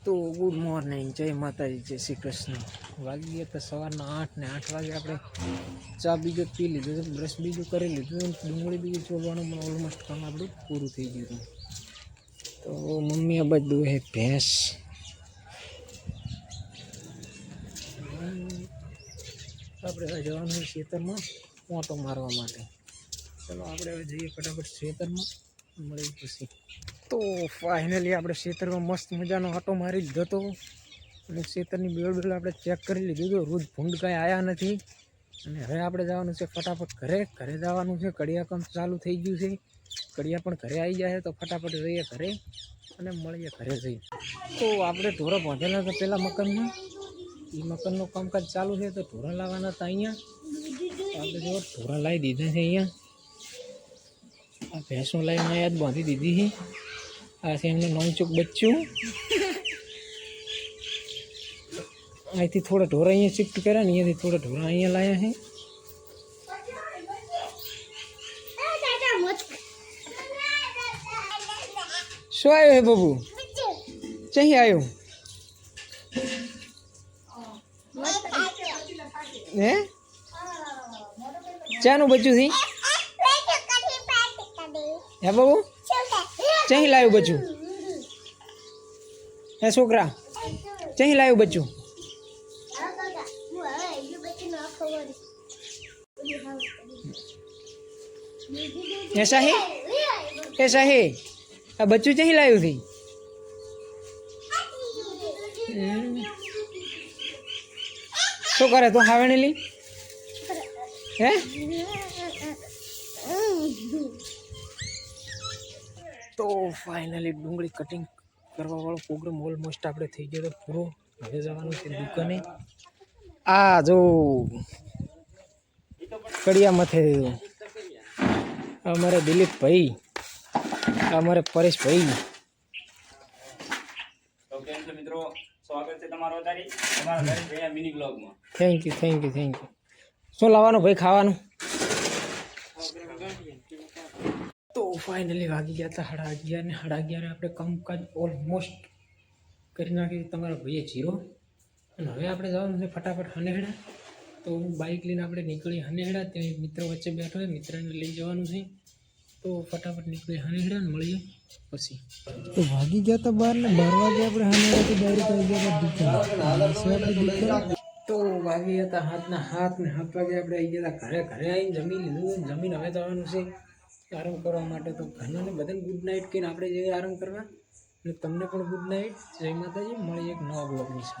તો good morning, જય માતાજી, જય શ્રી કૃષ્ણ. વાગી ગયા તો સવારના 8 ને 8 વાગે આપણે ચા બીજો પી લીધું, બ્રશ બીજું કરી લીધું, ડુંગળી બીજું ચોલવાનું ઓલમોસ્ટ કામ આપણું પૂરું થઈ ગયું હતું. તો મમ્મી આ બધું હે ભેંસ. આપણે જવાનું ખેતરમાં ઓટો મારવા માટે. ચલો આપણે હવે જઈએ ફટાફટ ખેતરમાં, મળી પછી. તો ફાઇનલી આપણે ખેતરમાં મસ્ત મજાનો આટો મારી લીધો હતો અને ખેતરની બેળ આપણે ચેક કરી લીધું હતું. રોજ ભૂંડ કાંઈ આવ્યા નથી અને હવે આપણે જવાનું છે ફટાફટ ઘરે જવાનું છે. કડિયા કામ ચાલુ થઈ ગયું છે, કડિયા પણ ઘરે આવી જાય તો ફટાફટ જઈએ ઘરે અને મળીએ ઘરે જઈએ. તો આપણે ઢોરા બાંધેલા હતા પહેલાં મકાનમાં, એ મકાનનું કામકાજ ચાલુ છે તો ઢોરા લાવવાના હતા અહીંયા. આપણે જો ઢોરા લાવી દીધા છે અહીંયા. આ ભેંસો લાવીને અહીંયા જ બાંધી દીધી છે. આ છે એમને નવચુક બચ્ચું. અહીંથી થોડા ઢોરા અહીંયા શિફ્ટ કર્યા ને અહીંયાથી થોડા ઢોરા અહીંયા લાવ્યા છે. શું આવ્યો હે બાબુ? ચહી આવ્યો હે? ચાનું બચ્ચું થી હે બાબુ? ચહી લાવ્યું બચ્ચું હે છોકરા? ચહી લાવ્યું બચ્ચું? ऐसा है, ऐसा है. આ બચ્ચું ચહી લાવ્યું થી? શું કરે તું હાવેણેલી હે? તો ફાઇનલી ડુંગળી કટિંગ કરવા વાળો પ્રોગ્રામ ઓલમોસ્ટ આપણે થઈ ગયો પૂરો. હવે જવાનું છે દુકાને. આ જો કડિયા મથે અમારે દિલીપભાઈ, અમારે પરેશભાઈ. મિત્રો સ્વાગત છે તમારો તમારા મિની બ્લોગમાં. Thank you. શું લાવવાનું ભાઈ ખાવાનું? તો ફાઇનલી વાગી ગયા હતા 11:30 ને 11:30 આપણે કામકાજ ઓલમોસ્ટ કરી નાખ્યું તમારા ભાઈએ 0. અને હવે આપણે જવાનું છે ફટાફટ હનેહડા. તો બાઇક લઈને આપણે નીકળી હનેહડા. ત્યાં મિત્ર વચ્ચે બેઠો હોય, મિત્રને લઈ જવાનું છે. તો ફટાફટ નીકળી હનેહડા ને મળીએ પછી. તો વાગી ગયા હતા 12 ને 12 વાગે આપણે હનેહડાથી ડાયરેક્ટ આવી ગયા દુકાન. તો વાગી હતા 7 ને 7 વાગે આપણે આવી ગયા હતા ઘરે આવીને જમી લીધું. જમીન હવે જવાનું છે આરામ કરવા માટે. તો ઘરનાને બધાને ગુડ નાઇટ કહીને આપણે જઈએ આરામ કરવા. અને તમને પણ ગુડ નાઇટ. જય માતાજી. મળીએ એક નવા બ્લોગની સાથે.